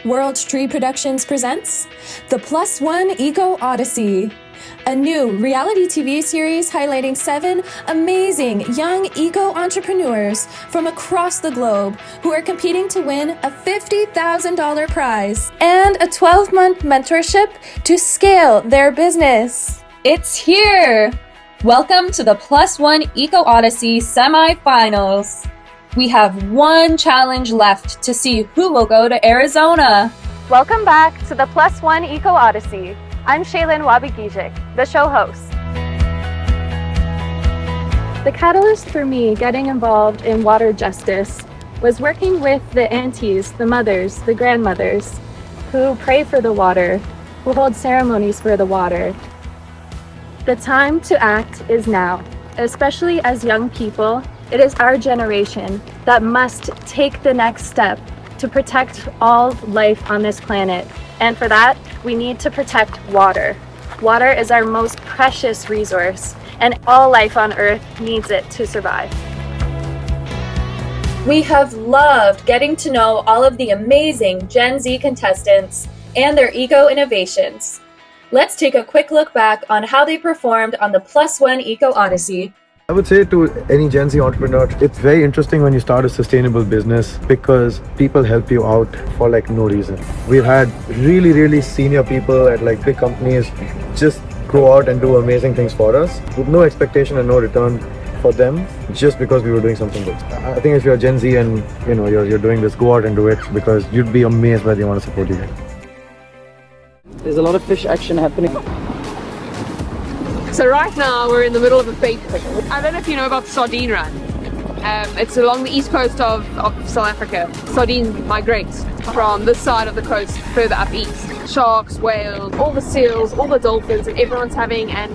World Tree Productions presents The Plus One Eco Odyssey, a new reality TV series highlighting 7 amazing young eco-entrepreneurs from across the globe who are competing to win a $50,000 prize and a 12-month mentorship to scale their business. It's here! Welcome to the Plus One Eco Odyssey semifinals. We have one challenge left to see who will go to Arizona. Welcome back to the Plus One Eco Odyssey. I'm Shaylin Wabigijic, the show host. The catalyst for me getting involved in water justice was working with the aunties, the mothers, the grandmothers who pray for the water, who hold ceremonies for the water. The time to act is now, especially as young people. It is our generation that must take the next step to protect all life on this planet. And for that, we need to protect water. Water is our most precious resource, and all life on Earth needs it to survive. We have loved getting to know all of the amazing Gen Z contestants and their eco innovations. Let's take a quick look back on how they performed on the Plus One Eco Odyssey. I would say to any Gen Z entrepreneur, it's very interesting when you start a sustainable business because people help you out for no reason. We've had really senior people at big companies just go out and do amazing things for us with no expectation and no return for them just because we were doing something good. I think if you're Gen Z and you're doing this, go out and do it because you'd be amazed by the amount of support you get. There's a lot of fish action happening. So right now we're in the middle of a bait pick. I don't know if you know about sardine run. It's along the east coast of South Africa. Sardines migrate from this side of the coast further up east. Sharks, whales, all the seals, all the dolphins, and everyone's having an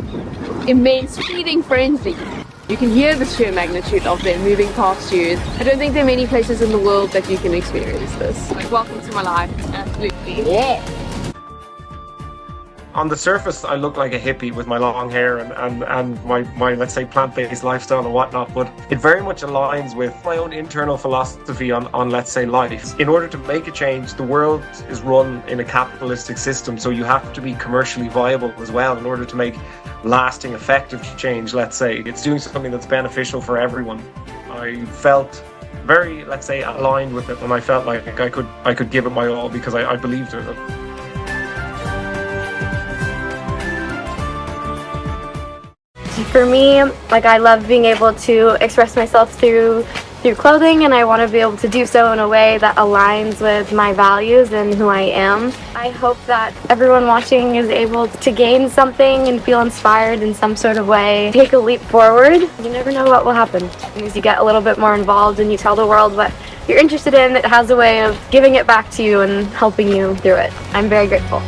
immense feeding frenzy. You can hear the sheer magnitude of them moving past you. I don't think there are many places in the world that you can experience this. Welcome to my life, absolutely. Yeah. On the surface, I look like a hippie with my long hair and my let's say, plant-based lifestyle and whatnot, but it very much aligns with my own internal philosophy on let's say, life. In order to make a change, the world is run in a capitalistic system, so you have to be commercially viable as well in order to make lasting, effective change, let's say. It's doing something that's beneficial for everyone. I felt very, let's say, aligned with it, and I felt like I could give it my all because I believed in it. For me, I love being able to express myself through clothing, and I want to be able to do so in a way that aligns with my values and who I am. I hope that everyone watching is able to gain something and feel inspired in some sort of way. Take a leap forward. You never know what will happen. As you get a little bit more involved and you tell the world what you're interested in, it has a way of giving it back to you and helping you through it. I'm very grateful.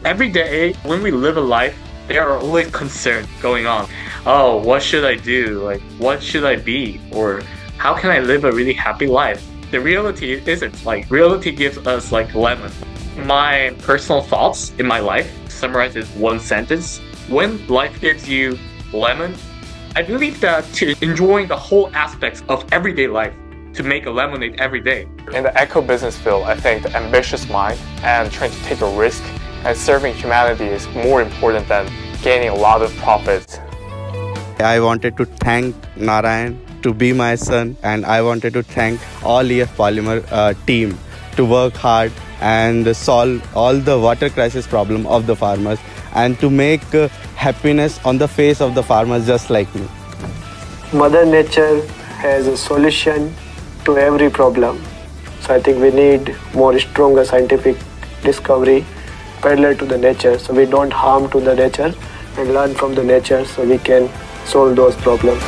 Every day, when we live a life, there are always concerns going on. Oh, what should I do? What should I be? Or how can I live a really happy life? The reality isn't. Reality gives us lemon. My personal thoughts in my life summarized in one sentence. When life gives you lemon, I believe that to enjoying the whole aspects of everyday life, to make a lemonade every day. In the eco-business field, I think the ambitious mind and trying to take a risk and serving humanity is more important than gaining a lot of profits. I wanted to thank Narayan to be my son, and I wanted to thank all EF Polymer team to work hard and solve all the water crisis problem of the farmers and to make happiness on the face of the farmers just like me. Mother Nature has a solution to every problem. So I think we need more stronger scientific discovery parallel to the nature, so we don't harm to the nature and learn from the nature so we can solve those problems.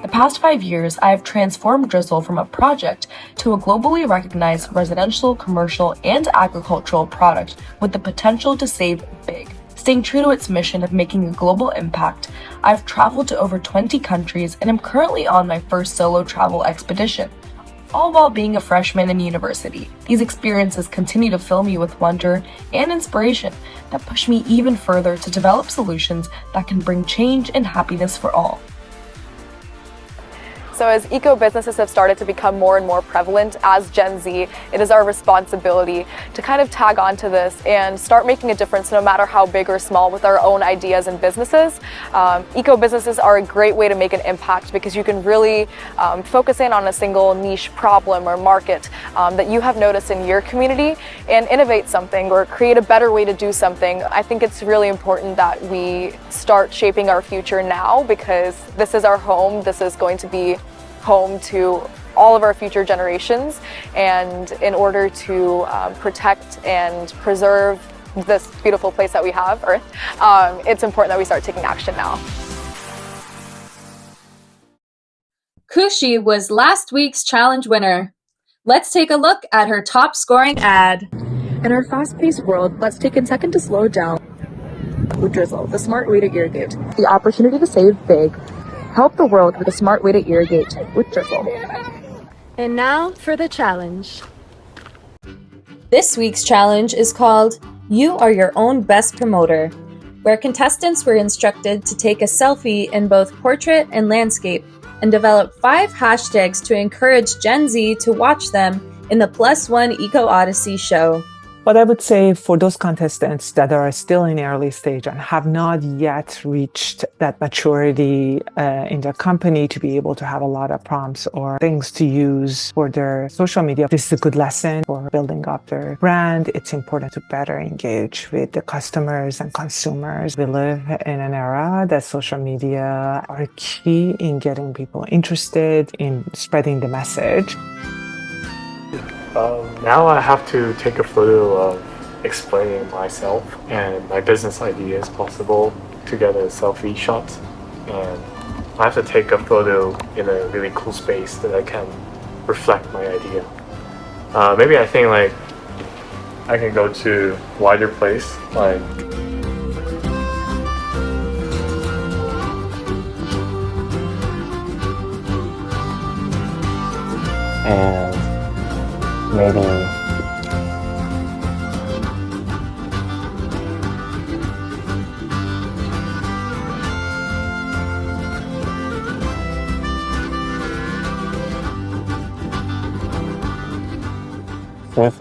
The past 5 years, I have transformed Drizzle from a project to a globally recognized residential, commercial, and agricultural product with the potential to save big. Staying true to its mission of making a global impact, I've traveled to over 20 countries and am currently on my first solo travel expedition. All while being a freshman in university. These experiences continue to fill me with wonder and inspiration that push me even further to develop solutions that can bring change and happiness for all. So as eco-businesses have started to become more and more prevalent as Gen Z, it is our responsibility to kind of tag on to this and start making a difference no matter how big or small with our own ideas and businesses. Eco-businesses are a great way to make an impact because you can really focus in on a single niche problem or market that you have noticed in your community and innovate something or create a better way to do something. I think it's really important that we start shaping our future now because this is our home. This is going to be home to all of our future generations, and in order to protect and preserve this beautiful place that we have, Earth, it's important that we start taking action now. Kushi was last week's challenge winner. Let's take a look at her top scoring ad. In our fast-paced world, let's take a second to slow down. With Drizzle, the smart way to irrigate. The opportunity to save big. Help the world with a smart way to irrigate with Drizzle. And now for the challenge. This week's challenge is called You Are Your Own Best Promoter, where contestants were instructed to take a selfie in both portrait and landscape and develop 5 hashtags to encourage Gen Z to watch them in the +1 Eco Odyssey show. But I would say for those contestants that are still in the early stage and have not yet reached that maturity in their company to be able to have a lot of prompts or things to use for their social media, this is a good lesson for building up their brand. It's important to better engage with the customers and consumers. We live in an era that social media are key in getting people interested in spreading the message. Now I have to take a photo of explaining myself and my business idea as possible to get a selfie shot. And I have to take a photo in a really cool space that I can reflect my idea. Maybe I think like I can go to a wider place, like and maybe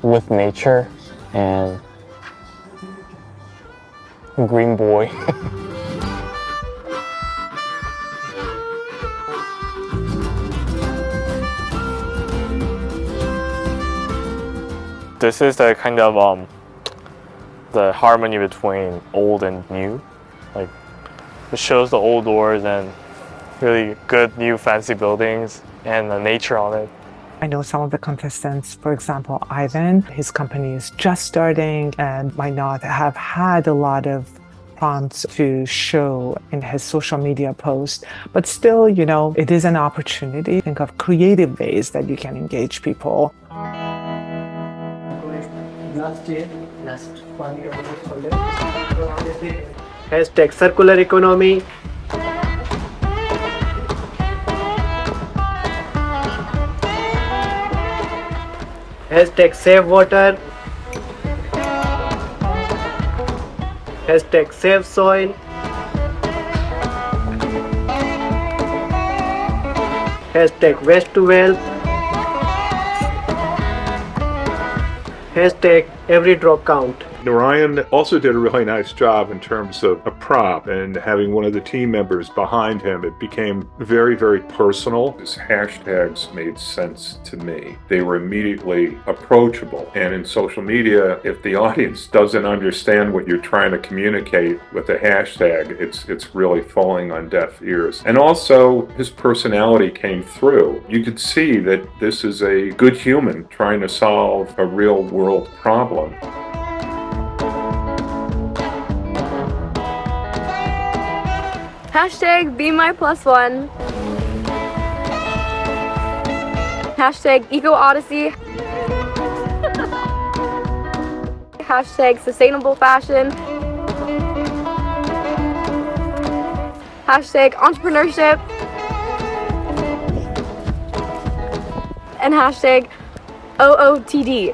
with nature and green boy. This is the kind of the harmony between old and new. Like it shows the old doors and really good new fancy buildings and the nature on it. I know some of the contestants, for example, Ivan, his company is just starting and might not have had a lot of prompts to show in his social media post, but still, you know, it is an opportunity. Think of creative ways that you can engage people. Hashtag circular economy. Hashtag save water. Hashtag save soil. Hashtag waste to wealth. Hashtag every drop count. Narayan also did a really nice job in terms of a prop and having one of the team members behind him. It became very, very personal. His hashtags made sense to me. They were immediately approachable. And in social media, if the audience doesn't understand what you're trying to communicate with a hashtag, it's really falling on deaf ears. And also, his personality came through. You could see that this is a good human trying to solve a real world problem. Hashtag be my +1. Hashtag Eco Odyssey. Hashtag sustainable fashion. Hashtag entrepreneurship. And hashtag OOTD.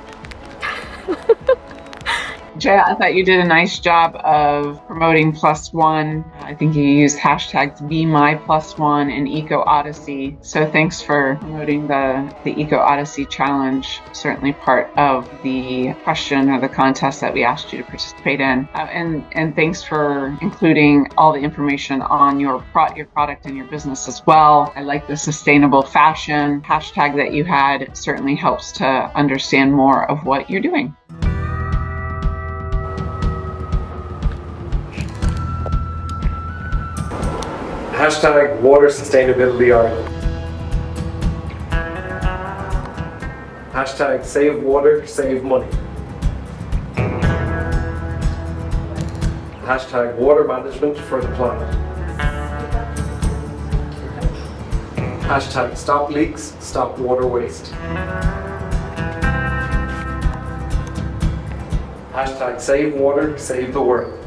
Jay, I thought you did a nice job of promoting Plus One. I think you used hashtags Be My Plus One and Eco Odyssey. So thanks for promoting the Eco Odyssey challenge. Certainly part of the question or the contest that we asked you to participate in. And thanks for including all the information on your product and your business as well. I like the sustainable fashion hashtag that you had. It certainly helps to understand more of what you're doing. Hashtag water sustainability art. Hashtag save water, save money. Hashtag water management for the planet. Hashtag stop leaks, stop water waste. Hashtag save water, save the world.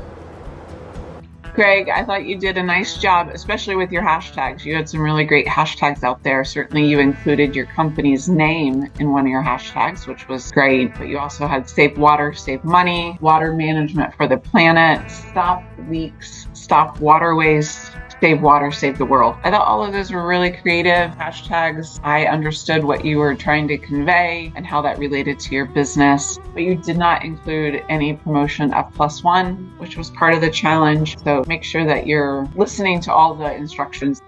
Greg, I thought you did a nice job, especially with your hashtags. You had some really great hashtags out there. Certainly you included your company's name in one of your hashtags, which was great. But you also had save water, save money, water management for the planet, stop leaks, stop water waste, save water, save the world. I thought all of those were really creative hashtags. I understood what you were trying to convey and how that related to your business, but you did not include any promotion of Plus One, which was part of the challenge. So make sure that you're listening to all the instructions.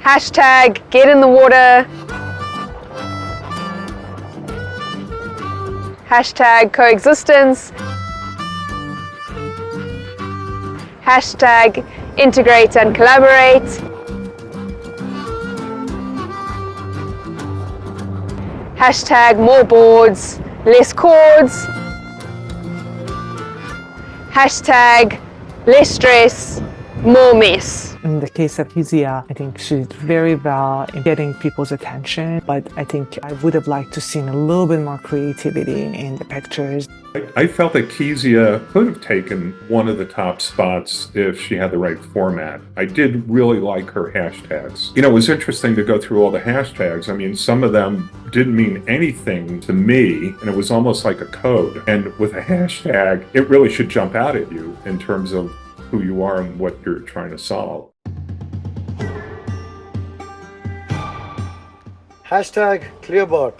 Hashtag get in the water. Hashtag coexistence. Hashtag integrate and collaborate. Hashtag more boards, less cords. Hashtag less stress, more mess. In the case of Kezia, I think she did very well in getting people's attention, but I think I would have liked to seen a little bit more creativity in the pictures. I felt that Kezia could have taken one of the top spots if she had the right format. I did really like her hashtags. You know, it was interesting to go through all the hashtags. I mean, some of them didn't mean anything to me, and it was almost like a code. And with a hashtag, it really should jump out at you in terms of who you are and what you're trying to solve. Hashtag Clearbot.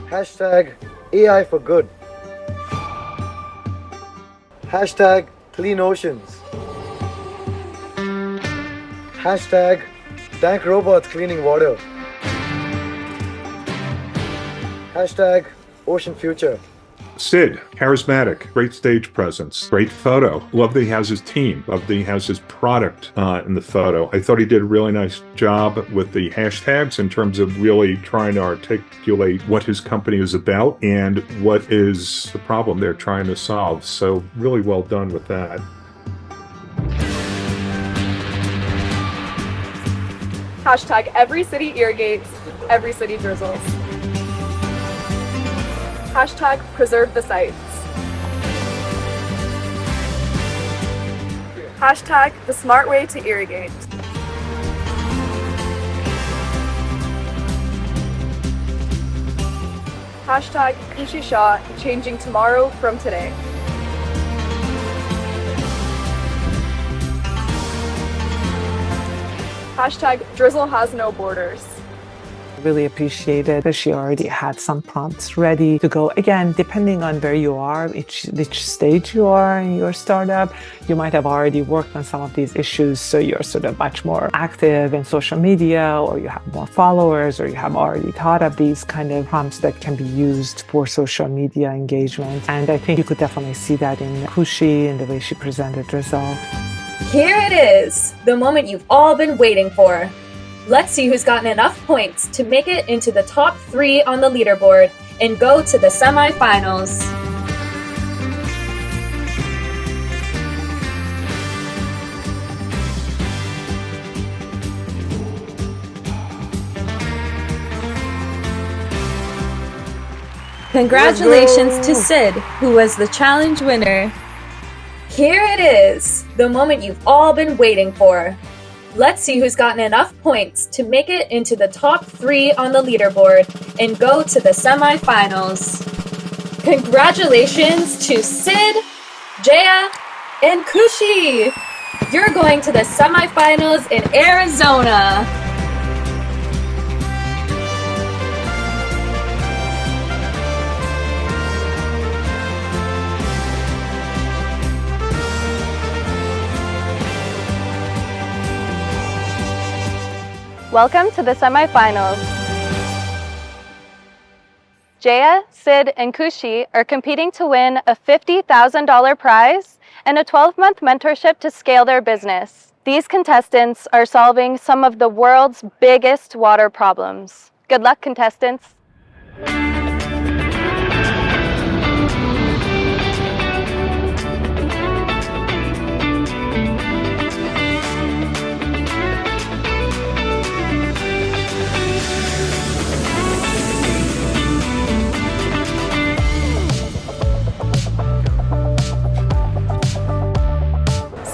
Hashtag AI for good. Hashtag Clean Oceans. Hashtag Tank Robots Cleaning Water. Hashtag Ocean Future. Sid, charismatic, great stage presence, great photo. Love that he has his team. Love that he has his product in the photo. I thought he did a really nice job with the hashtags in terms of really trying to articulate what his company is about and what is the problem they're trying to solve. So really well done with that. Hashtag every city irrigates, every city drizzles. Hashtag preserve the sites. Hashtag the smart way to irrigate. Hashtag each a shot, changing tomorrow from today. Hashtag drizzle has no borders. Really appreciated that she already had some prompts ready to go. Again, depending on where you are, each stage you are in your startup, you might have already worked on some of these issues, so you're sort of much more active in social media, or you have more followers, or you have already thought of these kind of prompts that can be used for social media engagement. And I think you could definitely see that in Kushi and the way she presented Drizzle. Here it is, the moment you've all been waiting for. Let's see who's gotten enough points to make it into the top 3 on the leaderboard and go to the semifinals. Congratulations to Sid, who was the challenge winner. Here it is, the moment you've all been waiting for. Let's see who's gotten enough points to make it into the top 3 on the leaderboard and go to the semifinals. Congratulations to Sid, Jaya, and Kushi! You're going to the semifinals in Arizona! Welcome to the semifinals. Jaya, Sid, and Kushi are competing to win a $50,000 prize and a 12-month mentorship to scale their business. These contestants are solving some of the world's biggest water problems. Good luck, contestants.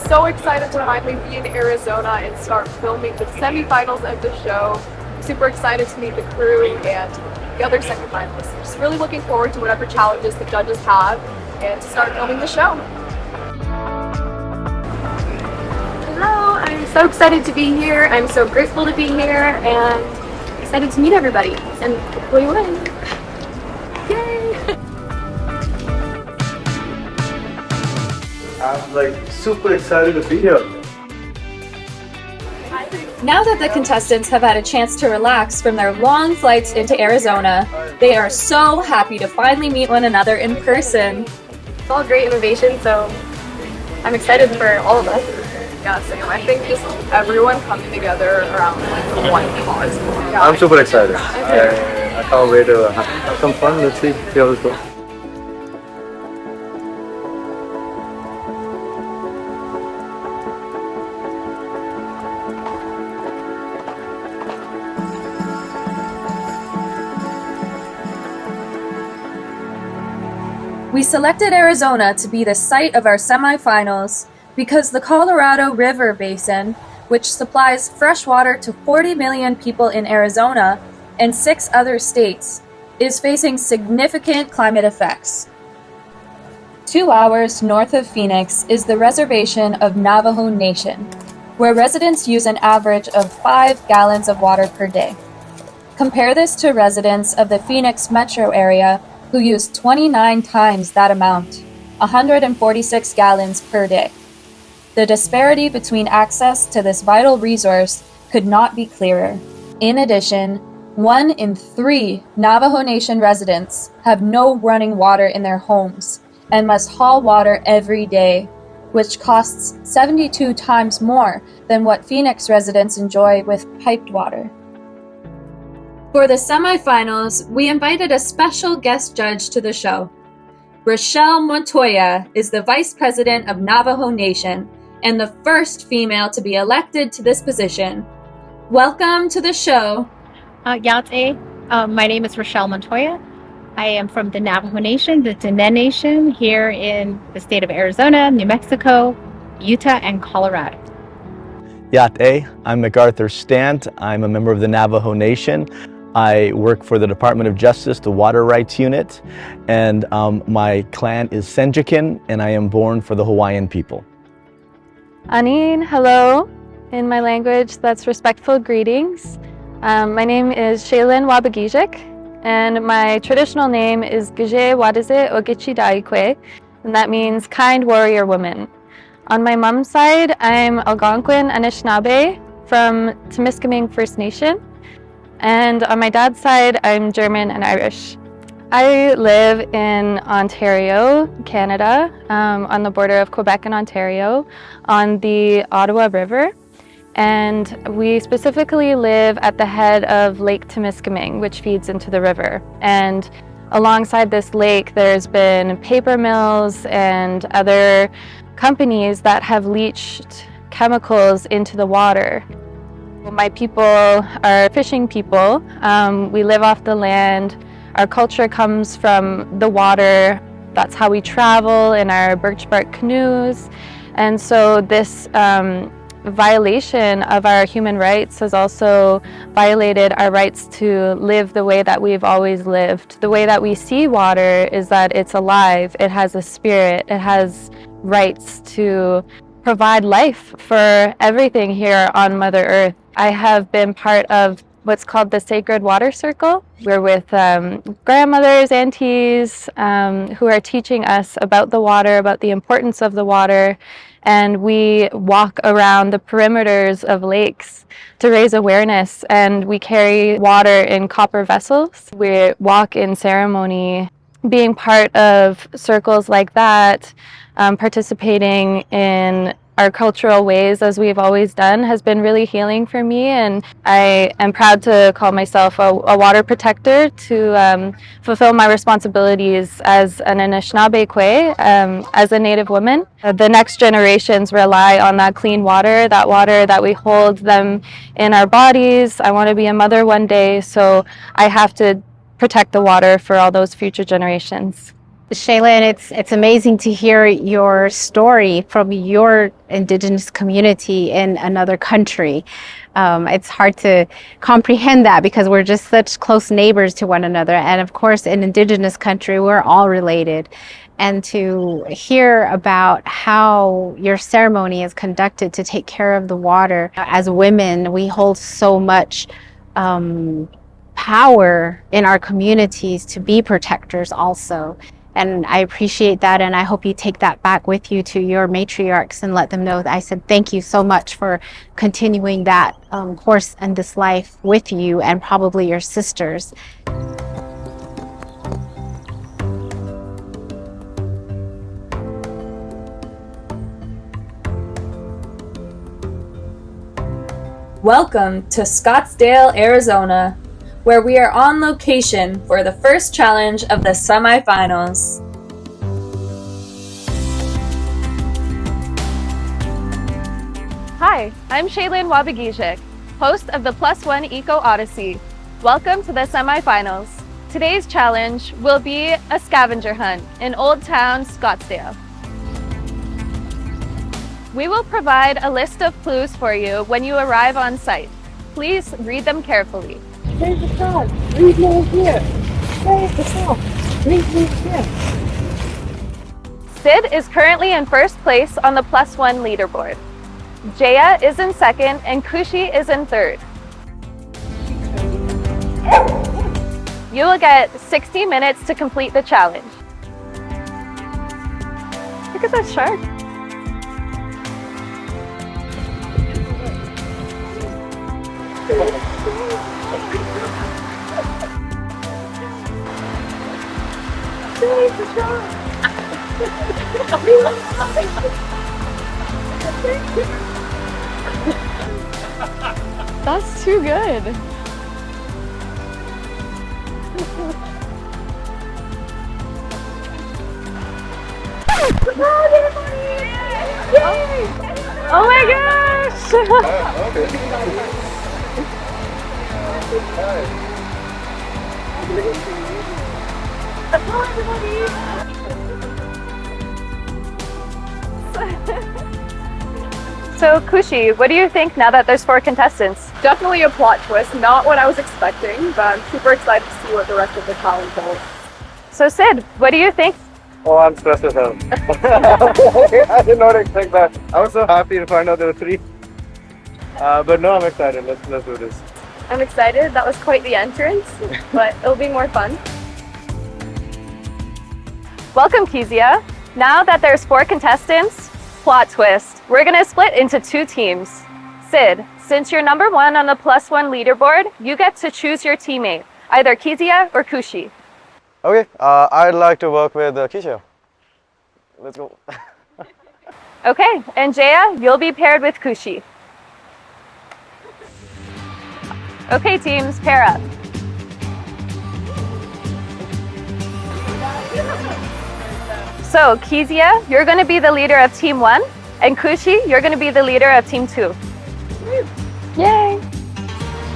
So excited to finally be in Arizona and start filming the semifinals of the show. Super excited to meet the crew and the other semifinalists. Just really looking forward to whatever challenges the judges have and to start filming the show. Hello, I'm so excited to be here. I'm so grateful to be here and excited to meet everybody and hopefully win. Yay! I'm super excited to be here. Now that the contestants have had a chance to relax from their long flights into Arizona, they are so happy to finally meet one another in person. It's all great innovation, so I'm excited for all of us. Yeah, so I think just everyone coming together around one cause. Yeah, I'm super excited. I can't wait to have some fun. Let's see how this goes. We selected Arizona to be the site of our semifinals because the Colorado River Basin, which supplies fresh water to 40 million people in Arizona and 6 other states, is facing significant climate effects. 2 hours north of Phoenix is the reservation of Navajo Nation, where residents use an average of 5 gallons of water per day. Compare this to residents of the Phoenix metro area who use 29 times that amount, 146 gallons per day. The disparity between access to this vital resource could not be clearer. In addition, 1 in 3 Navajo Nation residents have no running water in their homes and must haul water every day, which costs 72 times more than what Phoenix residents enjoy with piped water. For the semifinals, we invited a special guest judge to the show. Rochelle Montoya is the Vice President of Navajo Nation and the first female to be elected to this position. Welcome to the show. Yate, my name is Rochelle Montoya. I am from the Navajo Nation, the Diné Nation, here in the state of Arizona, New Mexico, Utah, and Colorado. Yate, I'm MacArthur Stant. I'm a member of the Navajo Nation. I work for the Department of Justice, the Water Rights Unit, and my clan is Senjikin, and I am born for the Hawaiian people. Anin, hello. In my language, that's respectful greetings. My name is Shaylin Wabagijik, and my traditional name is Gije Wadaze Ogichi Daikwe, and that means kind warrior woman. On my mom's side, I'm Algonquin Anishinaabe from Temiskaming First Nation. And on my dad's side, I'm German and Irish. I live in Ontario, Canada, on the border of Quebec and Ontario, on the Ottawa River. And we specifically live at the head of Lake Temiskaming, which feeds into the river. And alongside this lake, there's been paper mills and other companies that have leached chemicals into the water. My people are fishing people. We live off the land. Our culture comes from the water. That's how we travel in our birch bark canoes. And so this violation of our human rights has also violated our rights to live the way that we've always lived. The way that we see water is that it's alive, it has a spirit, it has rights to provide life for everything here on Mother Earth. I have been part of what's called the Sacred Water Circle. We're with grandmothers, aunties, who are teaching us about the water, about the importance of the water, and we walk around the perimeters of lakes to raise awareness, and we carry water in copper vessels. We walk in ceremony. Being part of circles like that, participating in our cultural ways as we've always done has been really healing for me, and I am proud to call myself a water protector to fulfill my responsibilities as an Anishinaabe Kwe, as a Native woman. The next generations rely on that clean water that we hold them in our bodies. I want to be a mother one day, so I have to protect the water for all those future generations. Shaylin, it's amazing to hear your story from your Indigenous community in another country. It's hard to comprehend that because we're just such close neighbors to one another. And of course, in Indigenous country, we're all related. And to hear about how your ceremony is conducted to take care of the water. As women, we hold so much power in our communities to be protectors also. And I appreciate that, and I hope you take that back with you to your matriarchs and let them know that I said thank you so much for continuing that course and this life with you and probably your sisters. Welcome to Scottsdale, Arizona, where we are on location for the first challenge of the semifinals. Hi, I'm Shaylin Wabagijik, host of the Plus One Eco Odyssey. Welcome to the semifinals. Today's challenge will be a scavenger hunt in Old Town, Scottsdale. We will provide a list of clues for you when you arrive on site. Please read them carefully. Save the song. Read me here. Save the song. Read me here. Sid is currently in first place on the Plus One leaderboard. Jaya is in second and Kushi is in third. You will get 60 minutes to complete the challenge. Look at that shark. That's too good. Oh my gosh! So Kushi, what do you think now that there's 4 contestants? Definitely a plot twist, not what I was expecting, but I'm super excited to see what the rest of the challenge holds. So Sid, what do you think? Oh, I'm stressed as hell. I did not expect that. I was so happy to find out there were 3. But no, I'm excited. Let's do this. I'm excited. That was quite the entrance, but it'll be more fun. Welcome, Kezia. Now that there's 4 contestants, plot twist, we're gonna split into 2 teams. Sid, since you're number 1 on the Plus One leaderboard, you get to choose your teammate, either Kezia or Kushi. Okay, I'd like to work with Kisha. Let's go. Okay, and Jaya, you'll be paired with Kushi. Okay, teams, pair up. So, Kezia, you're going to be the leader of Team 1, and Kushi, you're going to be the leader of Team 2. Yay!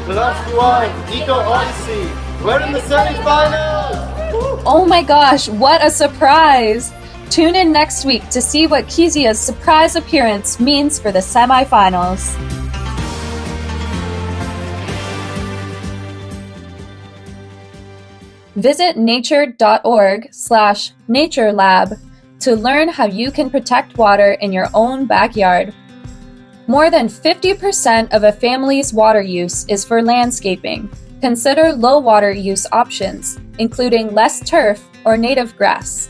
Plus One Eco Odyssey. We're in the semifinals. Oh my gosh, what a surprise! Tune in next week to see what Kezia's surprise appearance means for the semifinals. Visit nature.org/naturelab to learn how you can protect water in your own backyard. More than 50% of a family's water use is for landscaping. Consider low water use options, including less turf or native grass.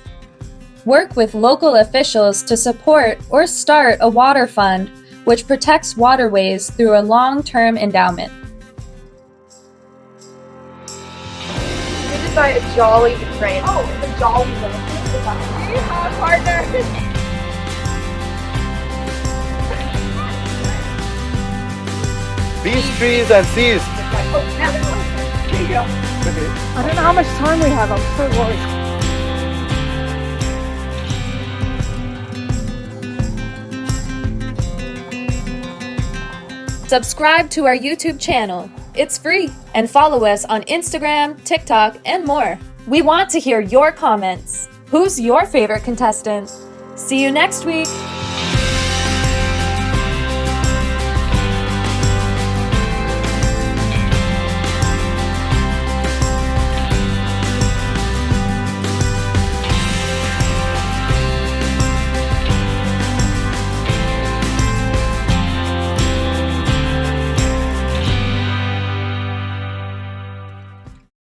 Work with local officials to support or start a water fund which protects waterways through a long-term endowment. By a jolly train. Oh, it's a jolly train. Partner. These trees and seas. I don't know how much time we have. I'm so worried. Subscribe to our YouTube channel. It's free. And follow us on Instagram, TikTok, and more. We want to hear your comments. Who's your favorite contestant? See you next week.